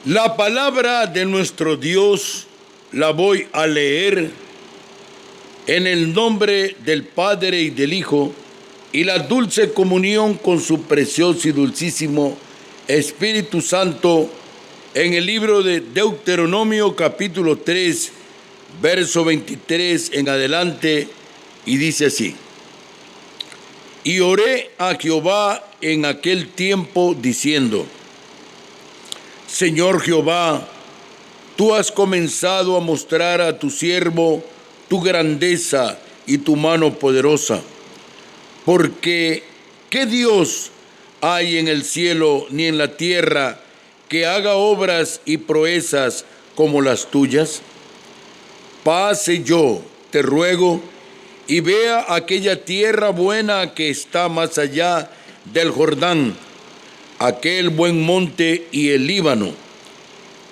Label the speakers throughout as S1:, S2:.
S1: La palabra de nuestro Dios la voy a leer en el nombre del Padre y del Hijo y la dulce comunión con su precioso y dulcísimo Espíritu Santo en el libro de Deuteronomio capítulo 3, verso 23 en adelante, y dice así: Y oré a Jehová en aquel tiempo diciendo: Señor Jehová, tú has comenzado a mostrar a tu siervo tu grandeza y tu mano poderosa, porque ¿qué Dios hay en el cielo ni en la tierra que haga obras y proezas como las tuyas? Pase yo, te ruego, y vea aquella tierra buena que está más allá del Jordán, aquel buen monte y el Líbano.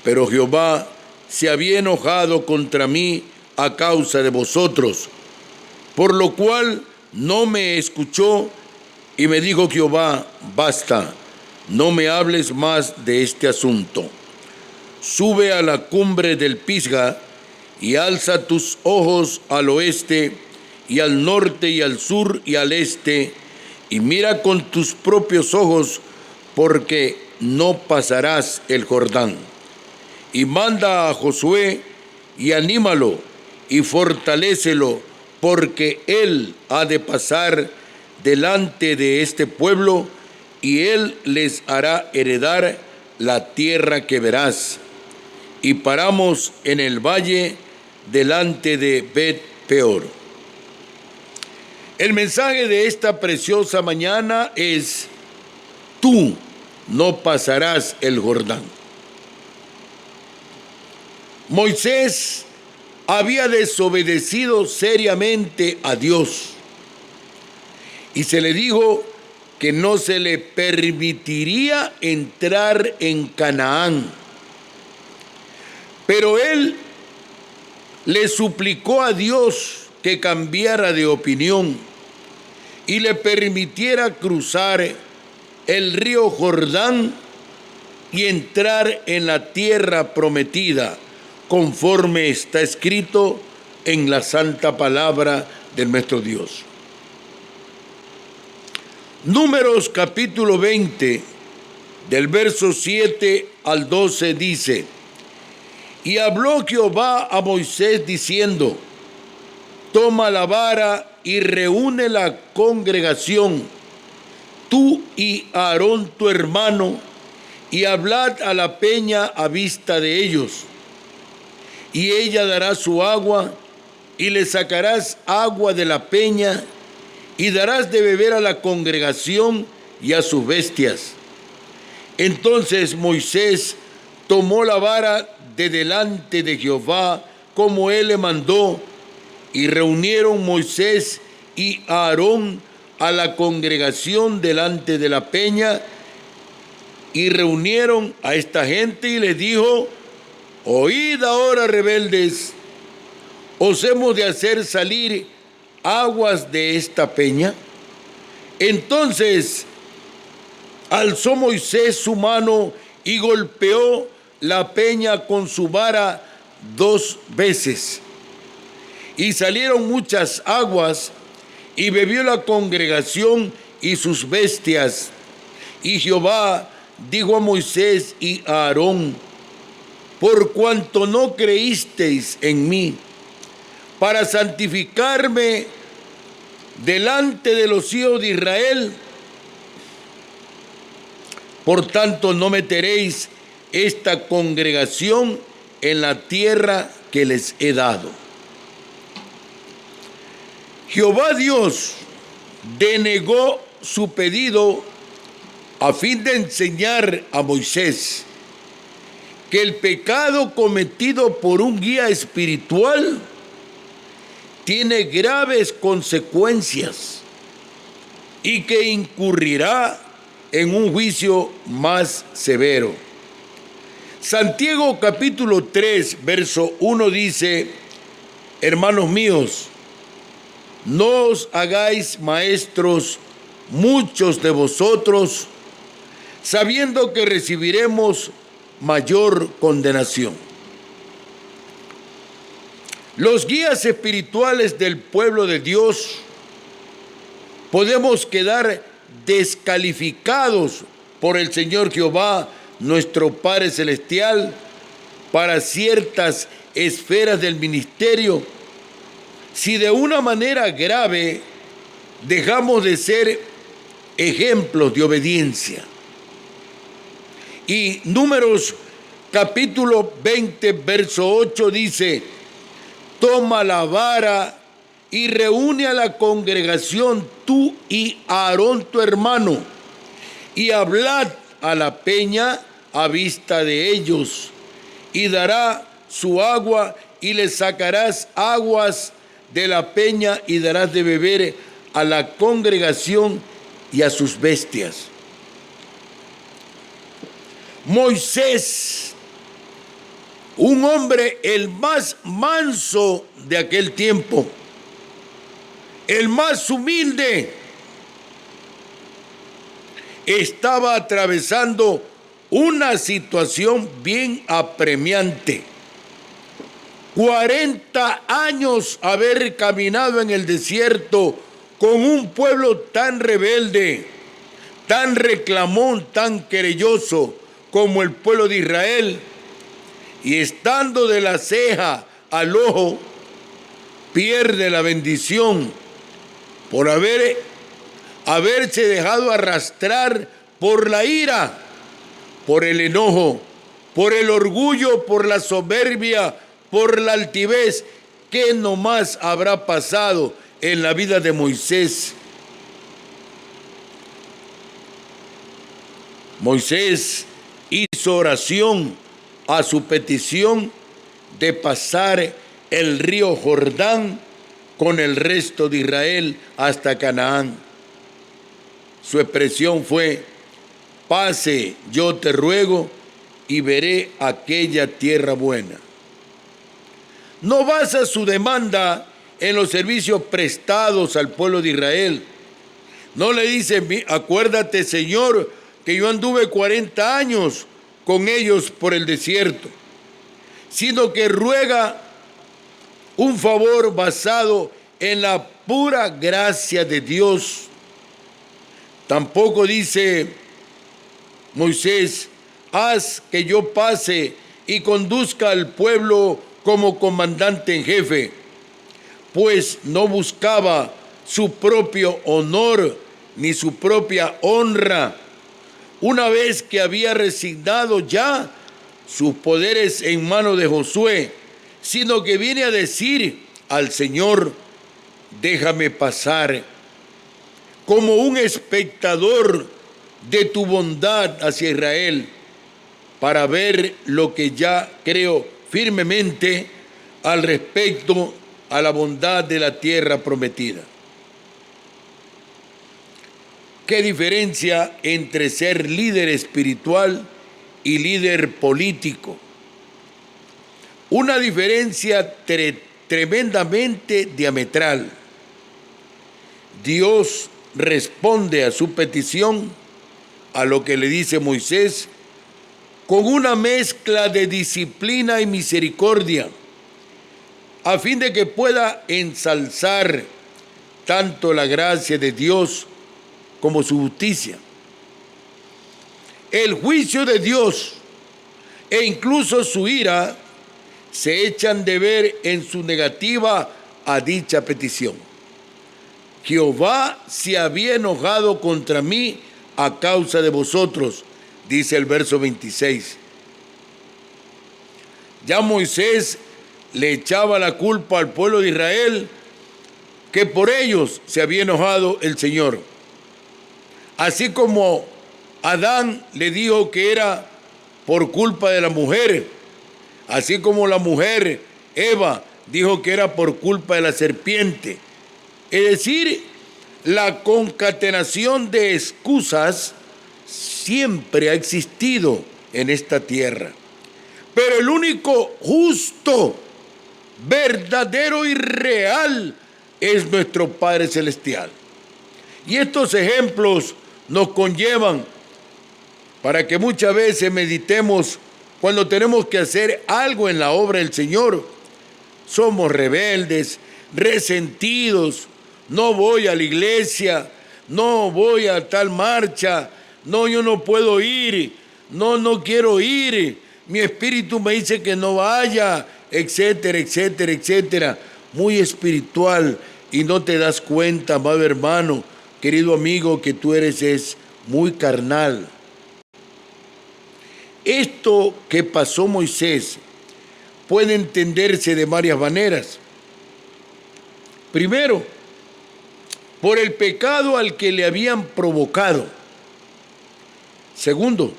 S1: Pero Jehová se había enojado contra mí a causa de vosotros, por lo cual no me escuchó, y me dijo Jehová: basta, no me hables más de este asunto. Sube a la cumbre del Pisga y alza tus ojos al oeste y al norte y al sur y al este, y mira con tus propios ojos, porque no pasarás el Jordán. Y manda a Josué y anímalo y fortalécelo, porque él ha de pasar delante de este pueblo, y él les hará heredar la tierra que verás. Y paramos en el valle delante de Bet-peor. El mensaje de esta preciosa mañana es: tú no pasarás el Jordán. Moisés había desobedecido seriamente a Dios y se le dijo que no se le permitiría entrar en Canaán. Pero él le suplicó a Dios que cambiara de opinión y le permitiera cruzar el río Jordán y entrar en la tierra prometida, conforme está escrito en la santa palabra de nuestro Dios. Números capítulo 20, del verso 7 al 12 dice: Y habló Jehová a Moisés diciendo: Toma la vara y reúne la congregación, tú y Aarón tu hermano, y hablad a la peña a vista de ellos. Y ella dará su agua, y le sacarás agua de la peña, y darás de beber a la congregación y a sus bestias. Entonces Moisés tomó la vara de delante de Jehová, como él le mandó, y reunieron Moisés y Aarón a la congregación delante de la peña, y reunieron a esta gente y les dijo: Oíd ahora, rebeldes, ¿os hemos de hacer salir aguas de esta peña? Entonces alzó Moisés su mano y golpeó la peña con su vara 2 veces, y salieron muchas aguas, y bebió la congregación y sus bestias. Y Jehová dijo a Moisés y a Aarón: por cuanto no creísteis en mí, para santificarme delante de los hijos de Israel, por tanto no meteréis esta congregación en la tierra que les he dado. Jehová Dios denegó su pedido a fin de enseñar a Moisés que el pecado cometido por un guía espiritual tiene graves consecuencias y que incurrirá en un juicio más severo. Santiago capítulo 3, verso 1 dice: hermanos míos, no os hagáis maestros muchos de vosotros, sabiendo que recibiremos mayor condenación. Los guías espirituales del pueblo de Dios podemos quedar descalificados por el Señor Jehová, nuestro Padre Celestial, para ciertas esferas del ministerio, si de una manera grave dejamos de ser ejemplos de obediencia. Y Números capítulo 20, verso 8 dice: toma la vara y reúne a la congregación, tú y Aarón tu hermano, y hablad a la peña a vista de ellos, y dará su agua, y le sacarás aguas de la peña, y darás de beber a la congregación y a sus bestias. Moisés, un hombre el más manso de aquel tiempo, el más humilde, estaba atravesando una situación bien apremiante. 40 años haber caminado en el desierto con un pueblo tan rebelde, tan reclamón, tan querelloso como el pueblo de Israel, y estando de la ceja al ojo, pierde la bendición por haberse dejado arrastrar por la ira, por el enojo, por el orgullo, por la soberbia, por la altivez. ¿Qué nomás habrá pasado en la vida de Moisés? Moisés hizo oración a su petición de pasar el río Jordán con el resto de Israel hasta Canaán. Su expresión fue: pase, yo te ruego, y veré aquella tierra buena. No basa su demanda en los servicios prestados al pueblo de Israel. No le dice: acuérdate, Señor, que yo anduve 40 años con ellos por el desierto, sino que ruega un favor basado en la pura gracia de Dios. Tampoco dice Moisés: haz que yo pase y conduzca al pueblo como comandante en jefe, pues no buscaba su propio honor ni su propia honra, una vez que había resignado ya sus poderes en manos de Josué, sino que viene a decir al Señor: déjame pasar como un espectador de tu bondad hacia Israel, para ver lo que ya creo firmemente al respecto a la bondad de la tierra prometida. ¿Qué diferencia entre ser líder espiritual y líder político? Una diferencia tremendamente diametral. Dios responde a su petición, a lo que le dice Moisés, con una mezcla de disciplina y misericordia, a fin de que pueda ensalzar tanto la gracia de Dios como su justicia. El juicio de Dios e incluso su ira se echan de ver en su negativa a dicha petición. Jehová se había enojado contra mí a causa de vosotros, dice el verso 26. Ya Moisés le echaba la culpa al pueblo de Israel, que por ellos se había enojado el Señor. Así como Adán le dijo que era por culpa de la mujer, así como la mujer, Eva, dijo que era por culpa de la serpiente. Es decir, la concatenación de excusas siempre ha existido en esta tierra. Pero el único justo, verdadero y real es nuestro Padre Celestial. Y estos ejemplos nos conllevan para que muchas veces meditemos cuando tenemos que hacer algo en la obra del Señor, somos rebeldes, resentidos. No voy a la iglesia, no voy a tal marcha, no, yo no puedo ir, no quiero ir, mi espíritu me dice que no vaya, etcétera, etcétera, etcétera. Muy espiritual y no te das cuenta, amado hermano, querido amigo, que tú eres muy carnal. Esto que pasó Moisés puede entenderse de varias maneras. Primero, por el pecado al que le habían provocado. Segundo,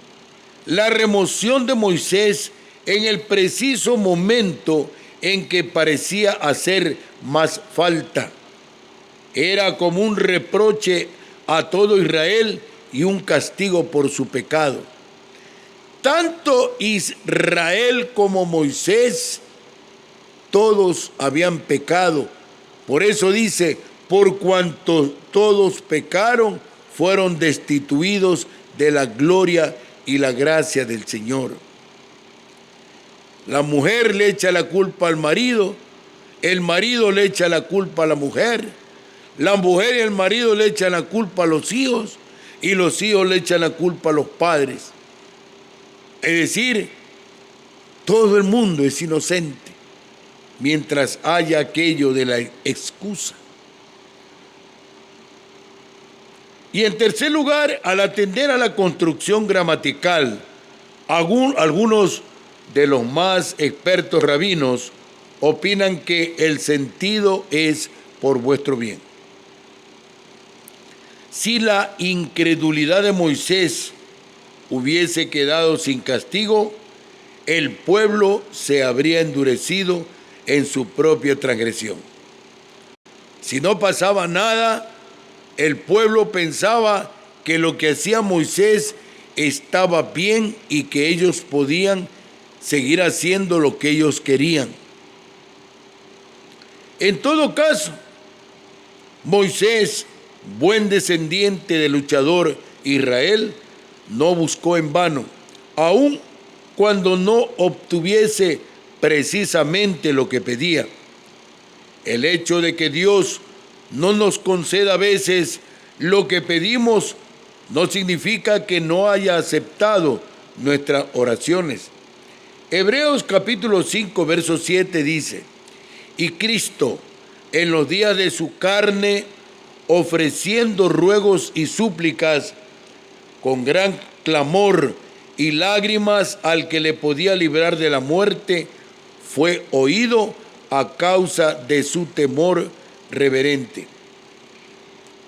S1: la remoción de Moisés en el preciso momento en que parecía hacer más falta. Era como un reproche a todo Israel y un castigo por su pecado. Tanto Israel como Moisés, todos habían pecado. Por eso dice, por cuanto todos pecaron, fueron destituidos de la gloria y la gracia del Señor. La mujer le echa la culpa al marido, el marido le echa la culpa a la mujer y el marido le echan la culpa a los hijos y los hijos le echan la culpa a los padres. Es decir, todo el mundo es inocente mientras haya aquello de la excusa. Y en tercer lugar, al atender a la construcción gramatical, algunos de los más expertos rabinos opinan que el sentido es por vuestro bien. Si la incredulidad de Moisés hubiese quedado sin castigo, el pueblo se habría endurecido en su propia transgresión. Si no pasaba nada, el pueblo pensaba que lo que hacía Moisés estaba bien y que ellos podían seguir haciendo lo que ellos querían. En todo caso, Moisés, buen descendiente del luchador Israel, no buscó en vano, aun cuando no obtuviese precisamente lo que pedía. El hecho de que Dios no nos conceda a veces lo que pedimos no significa que no haya aceptado nuestras oraciones. Hebreos capítulo 5, verso 7 dice, y Cristo en los días de su carne, ofreciendo ruegos y súplicas con gran clamor y lágrimas al que le podía librar de la muerte, fue oído a causa de su temor reverente.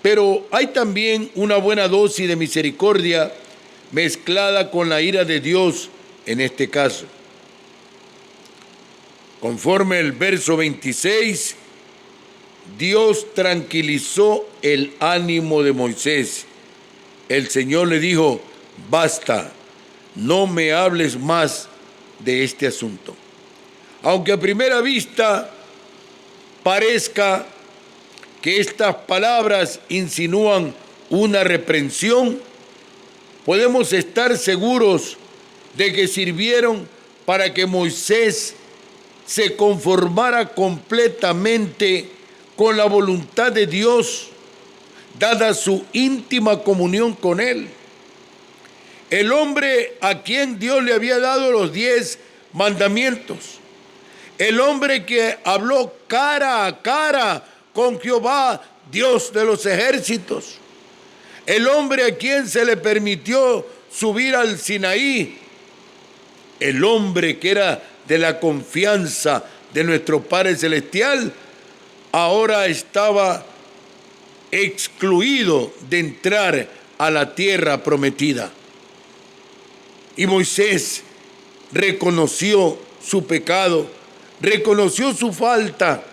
S1: Pero hay también una buena dosis de misericordia mezclada con la ira de Dios en este caso. Conforme el verso 26, Dios tranquilizó el ánimo de Moisés. El Señor le dijo, basta, no me hables más de este asunto. Aunque a primera vista parezca que estas palabras insinúan una reprensión, podemos estar seguros de que sirvieron para que Moisés se conformara completamente con la voluntad de Dios, dada su íntima comunión con Él. El hombre a quien Dios le había dado los 10 mandamientos, el hombre que habló cara a cara con Jehová, Dios de los ejércitos, el hombre a quien se le permitió subir al Sinaí, el hombre que era de la confianza de nuestro Padre Celestial, ahora estaba excluido de entrar a la tierra prometida. Y Moisés reconoció su pecado, reconoció su falta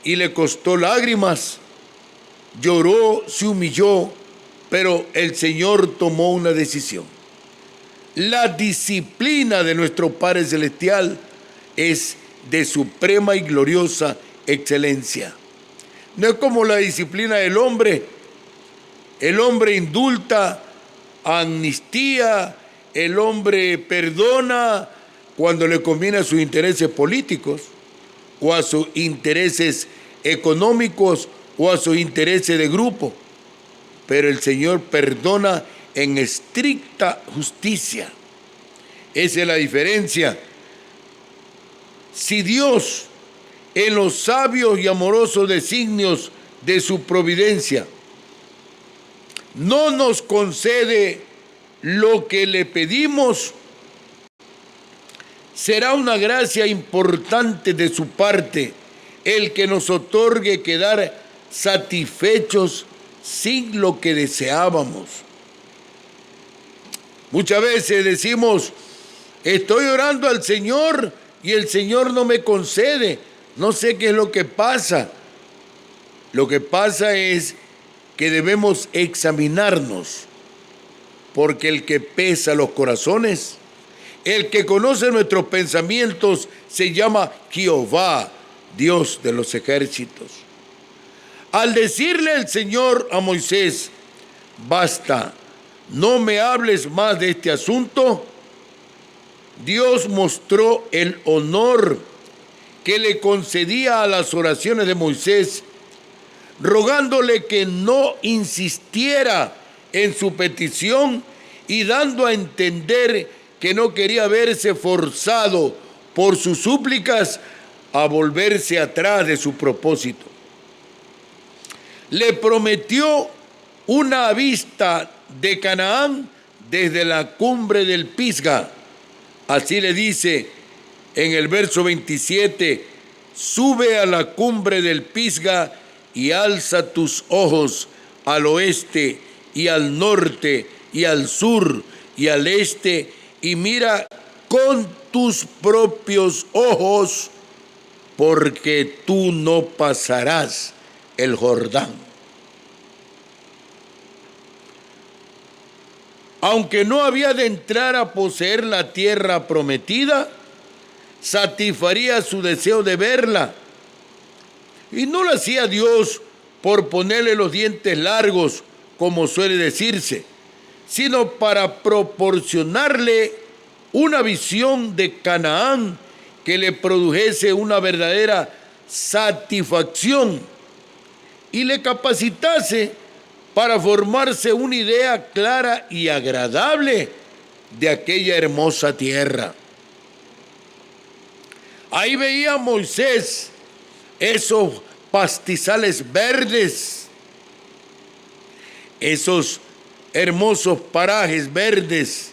S1: y le costó lágrimas, lloró, se humilló, pero el Señor tomó una decisión. La disciplina de nuestro Padre Celestial es de suprema y gloriosa excelencia. No es como la disciplina del hombre. El hombre indulta, amnistía el hombre perdona cuando le conviene a sus intereses políticos, o a sus intereses económicos, o a sus intereses de grupo. Pero el Señor perdona en estricta justicia. Esa es la diferencia. Si Dios, en los sabios y amorosos designios de su providencia, no nos concede lo que le pedimos, será una gracia importante de su parte el que nos otorgue quedar satisfechos sin lo que deseábamos. Muchas veces decimos, estoy orando al Señor y el Señor no me concede. No sé qué es lo que pasa. Lo que pasa es que debemos examinarnos, porque el que pesa los corazones, el que conoce nuestros pensamientos, se llama Jehová, Dios de los ejércitos. Al decirle el Señor a Moisés, basta, no me hables más de este asunto, Dios mostró el honor que le concedía a las oraciones de Moisés, rogándole que no insistiera en su petición y dando a entender que no quería verse forzado por sus súplicas a volverse atrás de su propósito. Le prometió una vista de Canaán desde la cumbre del Pisga. Así le dice en el verso 27, sube a la cumbre del Pisga y alza tus ojos al oeste y al norte y al sur y al este y mira con tus propios ojos, porque tú no pasarás el Jordán. Aunque no había de entrar a poseer la tierra prometida, satisfaría su deseo de verla. Y no lo hacía Dios por ponerle los dientes largos, como suele decirse, sino para proporcionarle una visión de Canaán que le produjese una verdadera satisfacción y le capacitase para formarse una idea clara y agradable de aquella hermosa tierra. Ahí veía Moisés esos pastizales verdes, esos hermosos parajes verdes,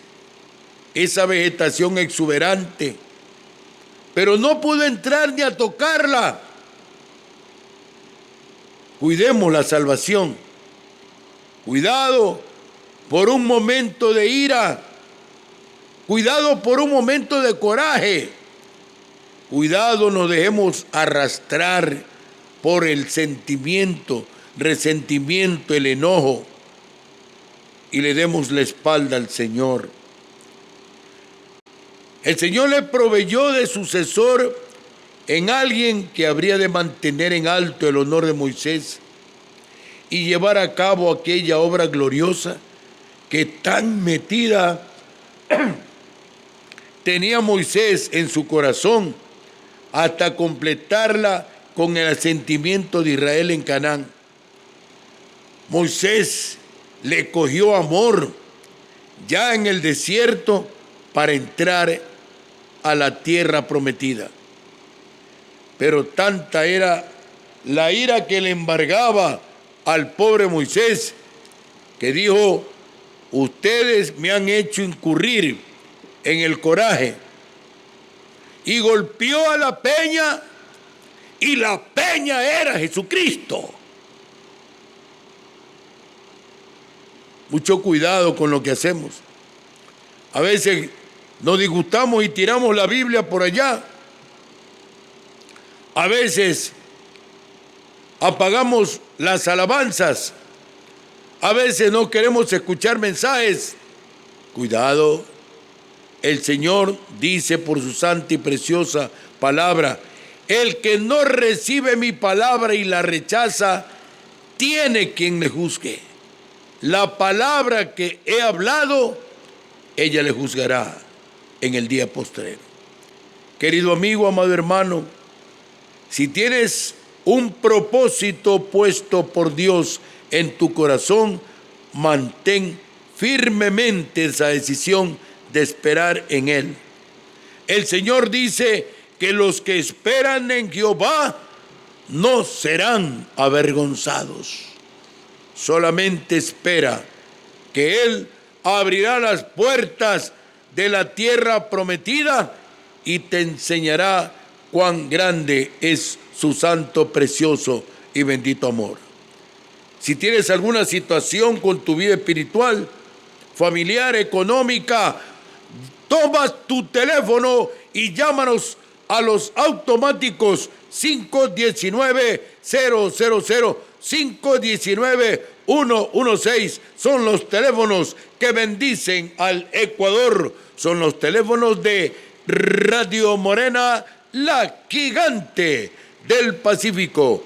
S1: esa vegetación exuberante, pero no pudo entrar ni a tocarla. Cuidemos la salvación. Cuidado por un momento de ira. Cuidado por un momento de coraje. Cuidado, no dejemos arrastrar por el sentimiento, resentimiento, el enojo, y le demos la espalda al Señor. El Señor le proveyó de sucesor en alguien que habría de mantener en alto el honor de Moisés y llevar a cabo aquella obra gloriosa que tan metida tenía Moisés en su corazón hasta completarla con el asentimiento de Israel en Canaán. Moisés le cogió amor ya en el desierto para entrar a la tierra prometida. Pero tanta era la ira que le embargaba al pobre Moisés que dijo, ustedes me han hecho incurrir en el coraje, y golpeó a la peña, y la peña era Jesucristo. Mucho cuidado con lo que hacemos. A veces nos disgustamos y tiramos la Biblia por allá. A veces apagamos las alabanzas. A veces no queremos escuchar mensajes. Cuidado. El Señor dice por su santa y preciosa palabra, el que no recibe mi palabra y la rechaza, tiene quien le juzgue. La palabra que he hablado ella le juzgará en el día postrero. Querido amigo, amado hermano, si tienes un propósito puesto por Dios en tu corazón, mantén firmemente esa decisión de esperar en Él. El Señor dice que los que esperan en Jehová no serán avergonzados. Solamente espera que Él abrirá las puertas de la tierra prometida y te enseñará cuán grande es su santo, precioso y bendito amor. Si tienes alguna situación con tu vida espiritual, familiar, económica, toma tu teléfono y llámanos a los automáticos 519-000, 519-116. Son los teléfonos que bendicen al Ecuador. Son los teléfonos de Radio Morena, la gigante del Pacífico.